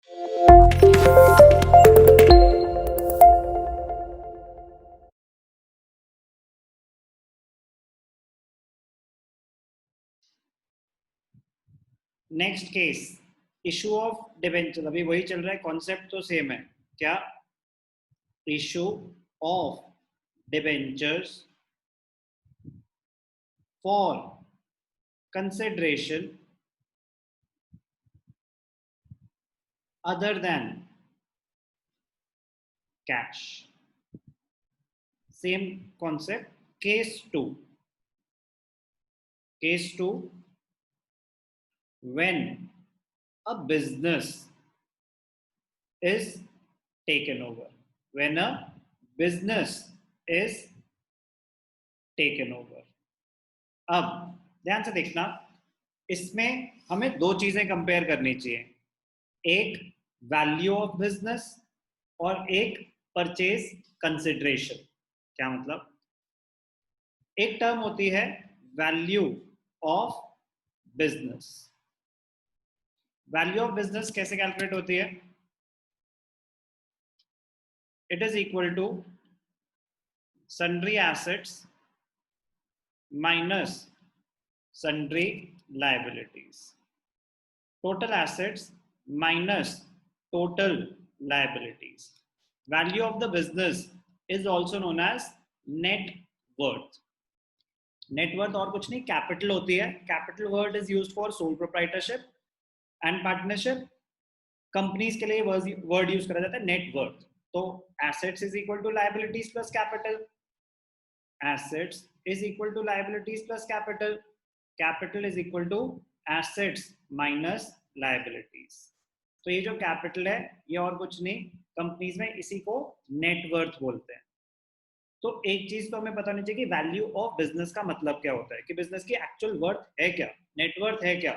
Next case, issue of debenture. अभी वही चल रहा है, कॉन्सेप्ट तो सेम है। क्या? Issue of debentures for consideration other than cash. Same concept. Case two, when a business is taken over. When a business is taken over. अब ध्यान से देखना, इसमें हमें दो चीजें कंपेयर करनी चाहिए। एक वैल्यू ऑफ बिजनेस और एक परचेज कंसिडरेशन। क्या मतलब? एक टर्म होती है value of business. Value of business कैसे कैलकुलेट होती है? It is equal to sundry assets minus sundry liabilities. Total assets minus total liabilities. Value of the business is also known as net worth. Net worth और कुछ नहीं, capital होती है। Capital word is used for sole proprietorship and partnership. Companies के लिए word use करा जाता है नेट वर्थ। तो assets is equal to liabilities plus capital. Assets is equal to liabilities plus capital. Capital is equal to assets minus liabilities. तो ये जो capital है ये और कुछ नहीं, कंपनीज में इसी को नेटवर्थ बोलते हैं। तो एक चीज तो हमें पता नहीं चाहिए कि वैल्यू ऑफ बिजनेस का मतलब क्या होता है, कि बिजनेस की एक्चुअल वर्थ है क्या, नेटवर्थ है क्या।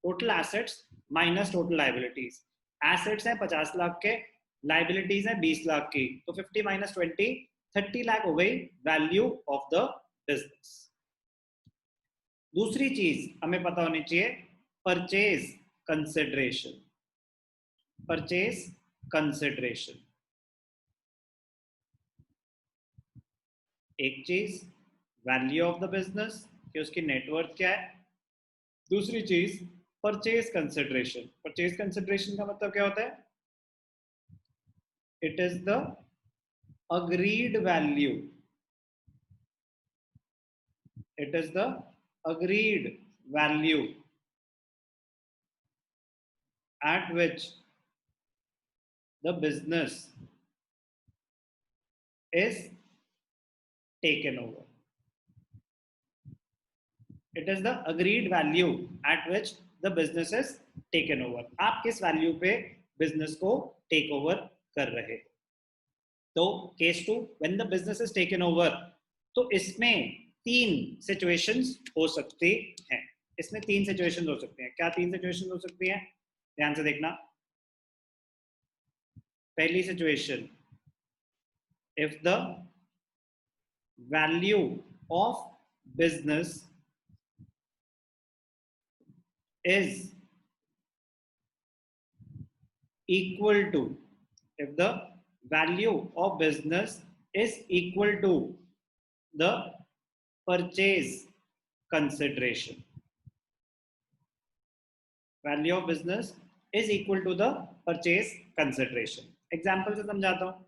Total assets minus total liabilities. Assets हैं 50 लाख के, लाइबिलिटीज हैं 20 लाख की, तो 50 माइनस 20 30 लाख हो गई वैल्यू ऑफ द बिजनेस। दूसरी चीज हमें पता होनी चाहिए, परचेज कंसिडरेशन। परचेज कंसिडरेशन एक चीज वैल्यू ऑफ द बिजनेस कि उसकी नेटवर्थ क्या है। दूसरी चीज परचेज कंसिडरेशन। परचेज कंसिडरेशन का मतलब क्या होता है? It is the agreed value. It is the agreed value at which the business is taken over. It is the agreed value at which the business is taken over. आप किस value पे business को take over कर रहे हो? तो case two, when the business is taken over, तो इसमें तीन सिचुएशंस हो सकती हैं। इसमें तीन सिचुएशंस हो सकती हैं। क्या तीन सिचुएशंस हो सकती हैं? ध्यान से देखना। पहली situation, if the value of business is equal to, if the value of business is equal to the purchase consideration. Value of business is equal to the purchase consideration. Example से समझाता हूं।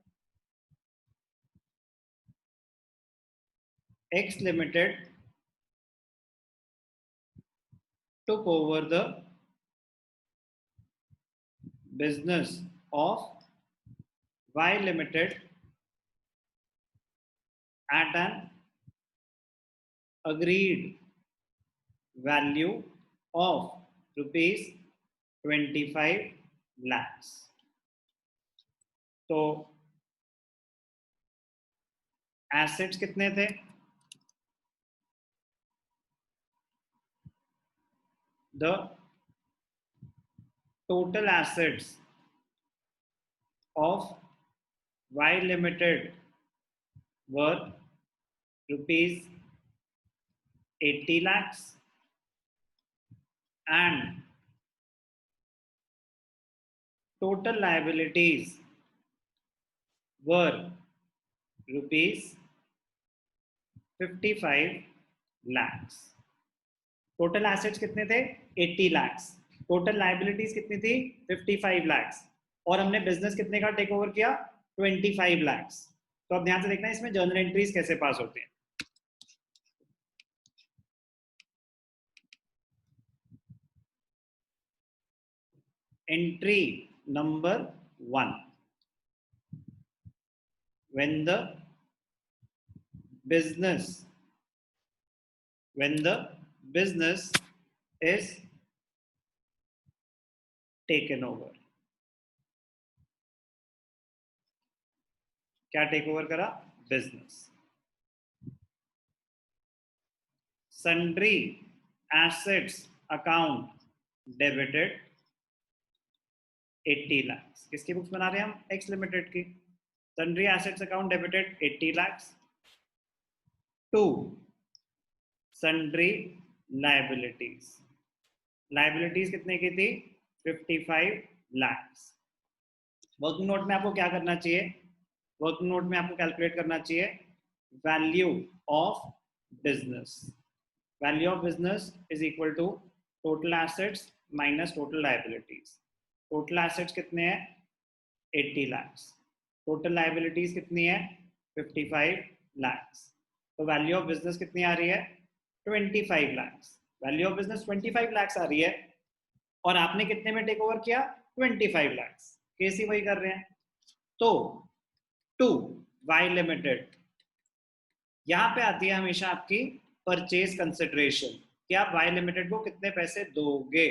X Limited took over the business of Y Limited at an agreed value of rupees 25 lakhs. तो assets कितने थे? The total assets of Y Limited were rupees 80 lakhs and total liabilities were rupees 55 lakhs. Total assets कितने थे 80 lakhs. Total liabilities कितनी थी 55 lakhs. और हमने business कितने का टेक ओवर किया 25 lakhs. तो अब ध्यान से देखना इसमें जर्नल एंट्रीज कैसे पास होते हैं. Entry number 1. When the business is taken over. क्या टेक ओवर करा business. Sundry assets account debited 80 lakhs. किसकी बुक्स बना रहे हैं हम एक्स लिमिटेड की. Sundry assets account debited 80 lakhs. 2. Sundry liabilities. Liabilities कितने की थी 55 lakhs. वर्किंग नोट में आपको क्या करना चाहिए. वर्किंग नोट में आपको कैलकुलेट करना चाहिए value of business. Value of business is equal to total assets minus total liabilities. Total assets कितने हैं 80 lakhs. टोटल लाइबिलिटीज कितनी है 55 lakhs. तो वैल्यू ऑफ बिजनेस कितनी आ रही है 25 lakhs. Value of business 25 lakhs आ रही है और आपने कितने में टेक ओवर किया 25 lakhs. केस ही वही कर रहे हैं. तो 2 वाई लिमिटेड. यहां पे आती है हमेशा आपकी परचेज कंसिडरेशन कि आप वाई लिमिटेड को कितने पैसे दोगे.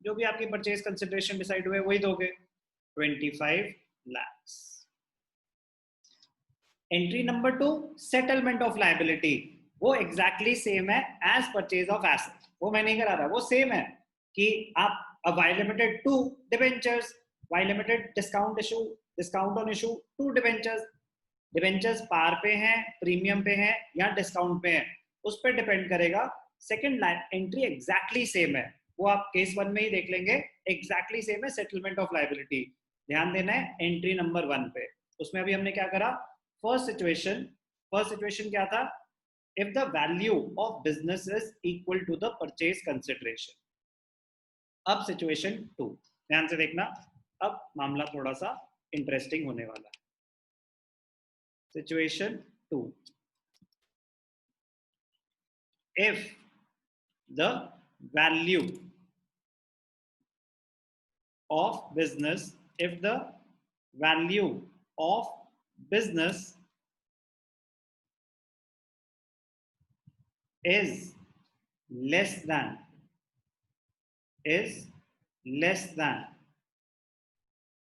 जो भी आपकी परचेज कंसिडरेशन डिसाइड हुए वही दोगे 25 lakhs. Entry number 2 settlement of liability. वो एग्जैक्टली सेम है एज परचेज ऑफ एसेट. वो मैं नहीं करा रहा. वो सेम है कि आप Y limited 2 debentures. Y limited discount on issue 2 debentures. Debentures par पे हैं प्रीमियम पे हैं या डिस्काउंट पे हैं उस पर डिपेंड करेगा. सेकंड एंट्री एग्जैक्टली सेम है. वो आप केस 1 में ही देख लेंगे. एग्जैक्टली सेम है सेटलमेंट ऑफ लायबिलिटी. ध्यान देना है एंट्री नंबर 1 पे. उसमें अभी हमने क्या करा फर्स्ट सिचुएशन क्या था if the value of business is equal to the purchase consideration. अब सिचुएशन 2 ध्यान से देखना. अब मामला थोड़ा सा इंटरेस्टिंग होने वाला है. Situation 2. if the value of business is less than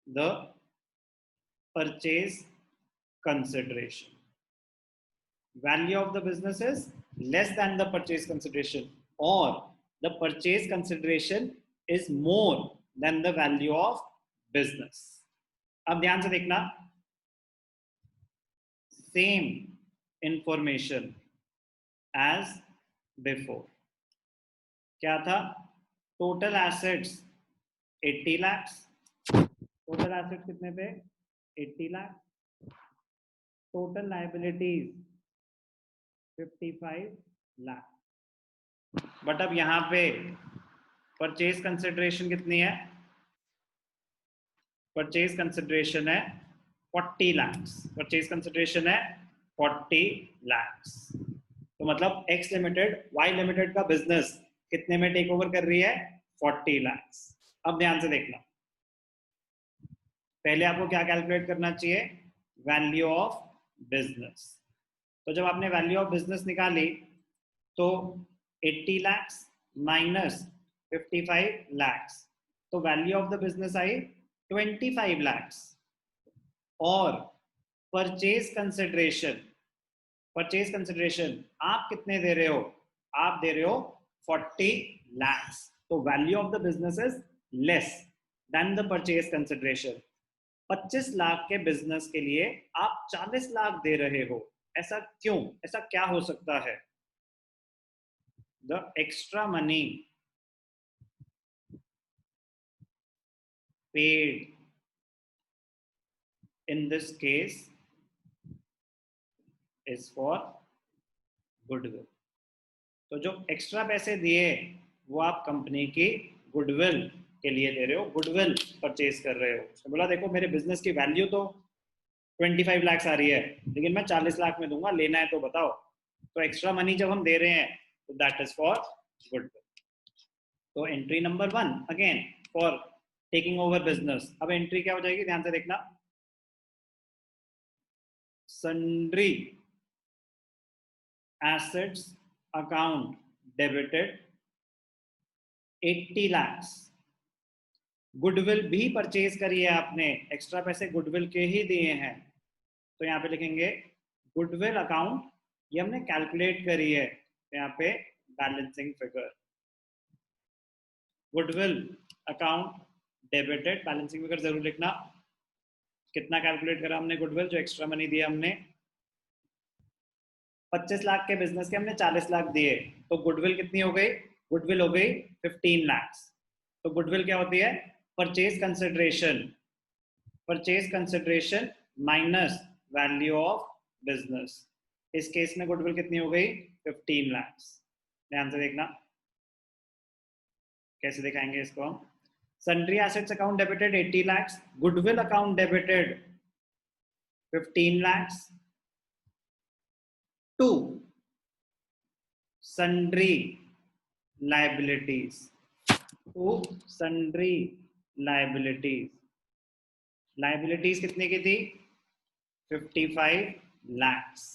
the purchase consideration. Value of the business is less than the purchase consideration or the purchase consideration is more than the value of business. अब ध्यान से देखना same information as before. क्या था total assets 80 lakhs. Total assets कितने थे 80 lakhs. Total liabilities 55 lakhs. But अब यहां पे परचेज कंसिडरेशन कितनी है. परचेज कंसिडरेशन है 40 lakhs. परचेज कंसिडरेशन है 40 lakhs. तो मतलब एक्स लिमिटेड वाई लिमिटेड का बिजनेस कितने में टेक ओवर कर रही है 40 lakhs. अब ध्यान से देखना पहले आपको क्या कैलकुलेट करना चाहिए वैल्यू ऑफ बिजनेस. तो जब आपने वैल्यू ऑफ बिजनेस निकाली तो 80 lakhs माइनस 55 lakhs. तो value of the business I 25 lakhs. और परचेज कंसिडरेशन आप कितने दे रहे हो. आप दे रहे हो 40 lakhs. तो value of the business is less than the purchase consideration. 25 lakh के बिजनेस के लिए आप 40 लाख दे रहे हो. ऐसा क्यों. ऐसा क्या हो सकता है. The extra money paid in this case is for goodwill. तो जो एक्स्ट्रा पैसे दिए वो आप कंपनी की गुडविल के लिए दे रहे हो, गुडविल परचेज कर रहे हो। तो बोला देखो मेरे बिजनेस की वैल्यू तो 25 लाख आ रही है, लेकिन मैं 40 लाख में दूंगा, लेना है तो बताओ। तो एक्स्ट्रा मनी जब हम दे रहे हैं तो दैट इज फॉर गुडविल। तो entry number 1 again for taking over business. अब एंट्री क्या हो जाएगी, ध्यान से देखना, sundry assets account debited 80 lakh. Goodwill भी परचेज करी है आपने, एक्स्ट्रा पैसे गुडविल के ही दिए हैं, तो यहाँ पे लिखेंगे गुडविल अकाउंट, ये हमने कैलकुलेट करी है, तो यहाँ पे balancing figure goodwill account debited, balancing figure जरूर लिखना। कितना कैलकुलेट करा हमने गुडविल, जो एक्स्ट्रा मनी दिया हमने 25 लाख के बिजनेस के हमने 40 लाख दिए, तो गुडविल कितनी हो गई, गुडविल हो गई 15 लाख। तो गुडविल क्या होती है, purchase consideration, purchase consideration minus value of business. इस केस में गुडविल कितनी हो गई 15 लाख। ध्यान से देखना कैसे दिखाएंगे इसको हम। Sundry assets account debited 80 lakh, goodwill account debited 15 lakh to sundry liabilities, to sundry liabilities। liabilities कितने की थी 55 lakhs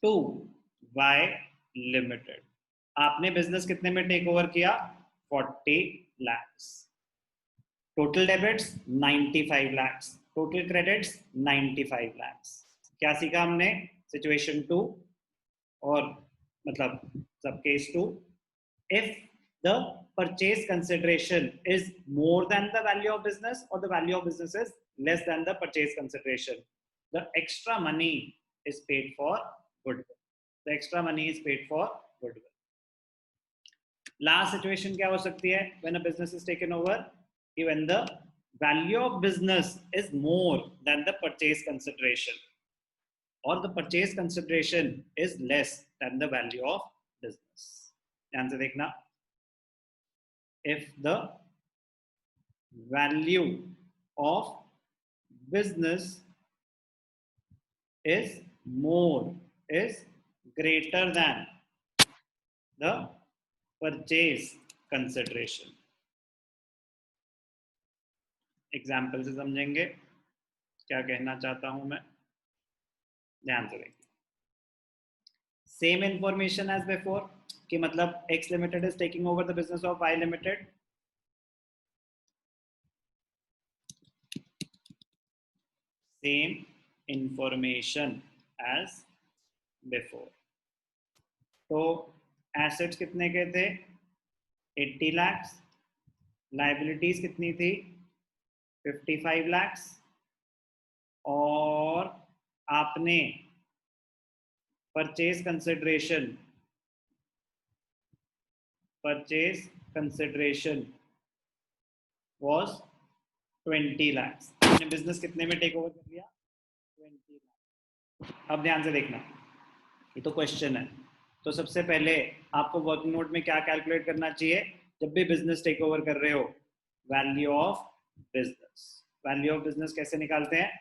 टू वाई लिमिटेड। आपने बिजनेस कितने में टेक ओवर किया 40 lakhs। Total debits 95 lakhs, total credits 95 lakhs। क्या सीखा हमने, सिचुएशन 2 और मतलब सब case 2, if the purchase consideration is more than the value of business or the value of business is less than the purchase consideration, the extra money is paid for goodwill, the extra money is paid for goodwill। Last situation क्या हो सकती है, when a business is taken over, when the value of business is more than the purchase consideration or the purchase consideration is less than the value of business। ध्यान से देखना, if the value of business is more, is greater than the purchase consideration। Example से समझेंगे क्या कहना चाहता हूं मैं, ध्यान से देखिए। सेम इंफॉर्मेशन एज बिफोर, कि मतलब X limited is taking over the business of Y limited, same information as before. तो एसेट्स कितने के थे 80 लाख, लाइबिलिटीज कितनी थी 55 लाख, और आपने परचेज कंसिडरेशन was 20 लाख। आपने बिजनेस कितने में टेक ओवर कर लिया 20 लाख। अब ध्यान से देखना, ये तो क्वेश्चन है, तो सबसे पहले आपको वर्किंग नोट में क्या कैलकुलेट करना चाहिए जब भी बिजनेस टेक ओवर कर रहे हो, value of business. Value of business कैसे निकालते हैं,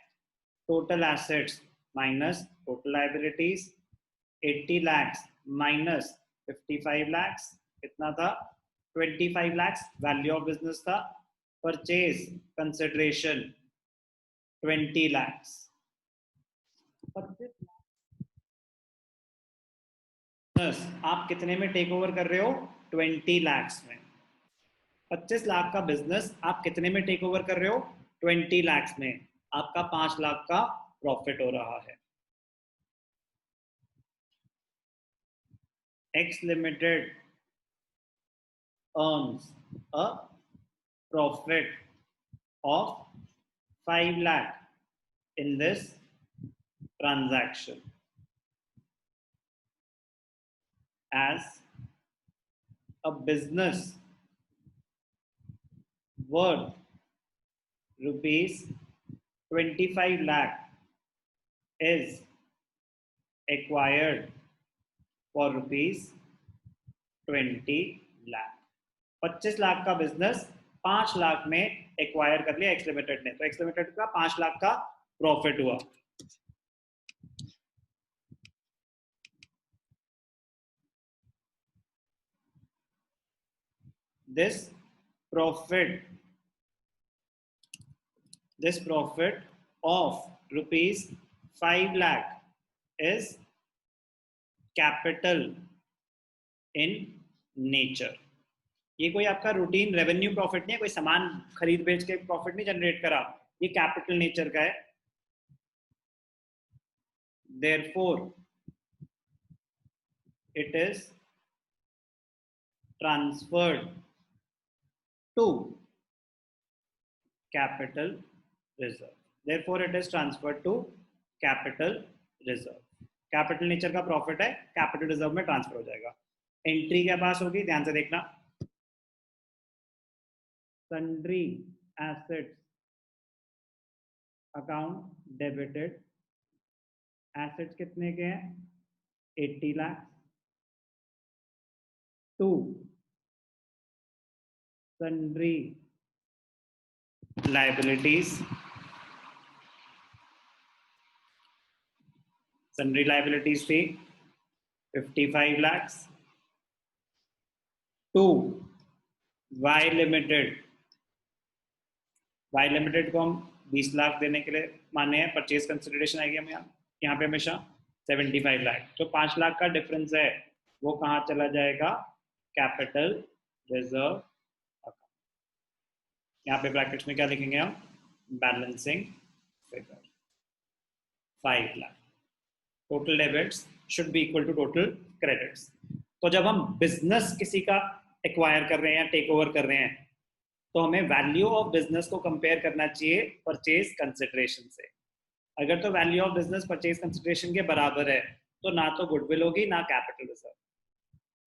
total assets minus total liabilities, 80 lakh minus 55 lakh, कितना था 25 लाख वैल्यू ऑफ बिजनेस था, परचेज कंसिडरेशन 20 लाख। 25 लाख आप कितने में टेक ओवर कर रहे हो 20 लाख में। 25 लाख का बिजनेस आप कितने में टेक ओवर कर रहे हो 20 लाख में, आपका 5 लाख का प्रॉफिट हो रहा है। X Limited earns a profit of 5 lakh in this transaction as a business worth rupees 25 lakh is acquired for rupees 20 lakh. 25 lakh का बिजनेस 5 लाख में एक्वायर कर लिया एक्स लिमिटेड ने, तो एक्स लिमिटेड का 5 लाख का प्रॉफिट हुआ. This profit of rupees 5 lakh is capital in nature. ये कोई आपका रूटीन रेवेन्यू प्रॉफिट नहीं है, कोई सामान खरीद बेच के प्रॉफिट नहीं जनरेट करा, ये कैपिटल नेचर का है. Therefore, it is transferred to capital reserve. Therefore, it is transferred to capital reserve. Capital nature का प्रॉफिट है, कैपिटल रिजर्व में ट्रांसफर हो जाएगा. एंट्री क्या पास होगी, ध्यान से देखना. Sundry assets account debited. Assets कितने के हैं, 80 lakh. To sundry liabilities. Sundry liabilities थी 55 lakhs. To Y limited. Y limited को हम 20 लाख देने के लिए माने हैं, परचेज कंसिडरेशन आएगी हम यहाँ पे हमेशा 75 लाख. जो 5 लाख का डिफरेंस है वो कहाँ चला जाएगा, कैपिटल रिजर्व अकाउंट. यहाँ पे ब्रैकेट्स में क्या लिखेंगे हम, balancing figure 5 lakh. Total debits should be equal to total credits. तो जब हम बिजनेस किसी का एक्वायर कर रहे हैं, टेक ओवर कर रहे हैं, तो हमें वैल्यू ऑफ बिजनेस को कंपेयर करना चाहिए परचेज कंसिडरेशन से. अगर तो value of business purchase consideration के बराबर है तो ना तो गुडविल होगी ना कैपिटल रिजर्व.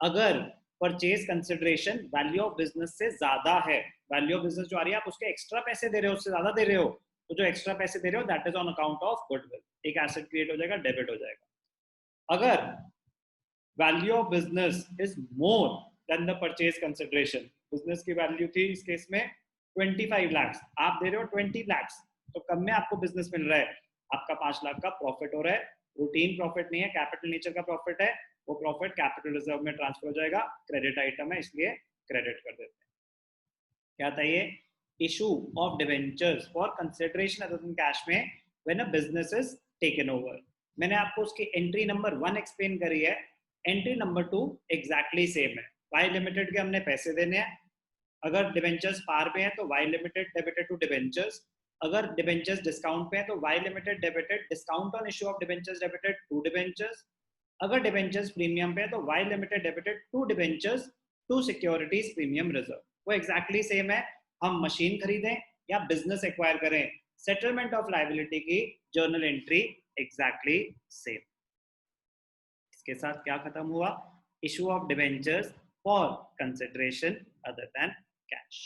अगर purchase consideration value of business से ज्यादा है, वैल्यू ऑफ बिजनेस जो आ रही है आप उसके एक्स्ट्रा पैसे दे रहे हो, उससे ज्यादा दे रहे हो, तो जो एक्स्ट्रा पैसे दे रहे हो that is on account of goodwill. एक एसेट क्रिएट हो जाएगा, डेबिट हो जाएगा. अगर value of business is more than the purchase consideration, business की वैल्यू थी इस केस में 25 लाख, आप दे रहे हो 20 लाख, तो कम में आपको बिजनेस मिल रहा है, आपका 5 लाख का प्रॉफिट हो रहा है. रूटीन प्रॉफिट नहीं है, कैपिटल नेचर का प्रॉफिट है. वो प्रॉफिट कैपिटल रिजर्व में ट्रांसफर हो जाएगा. क्रेडिट आइटम है इसलिए क्रेडिट कर देते हैं. क्या था ये, issue of debentures for consideration other than cash में when a business is taken over. मैंने आपको उसकी एंट्री नंबर 1 एक्सप्लेन करी है. एंट्री नंबर 2 एग्जैक्टली सेम है. वाई लिमिटेड के हमने पैसे देने हैं. अगर डिवेंचर्स पार पे हैं तो Y limited debited to debentures. अगर डिवेंचर्स डिस्काउंट पे हैं तो Y limited debited discount on issue of debentures debited to debentures. अगर डिवेंचर्स प्रीमियम पे है तो Y limited debited to debentures to securities premium reserve. वो एग्जैक्टली सेम है. हम मशीन खरीदें या बिजनेस एक्वायर करें, सेटलमेंट ऑफ लायबिलिटी की जर्नल एंट्री एग्जैक्टली सेम. इसके साथ क्या खत्म हुआ, issue of debentures for consideration other than cash.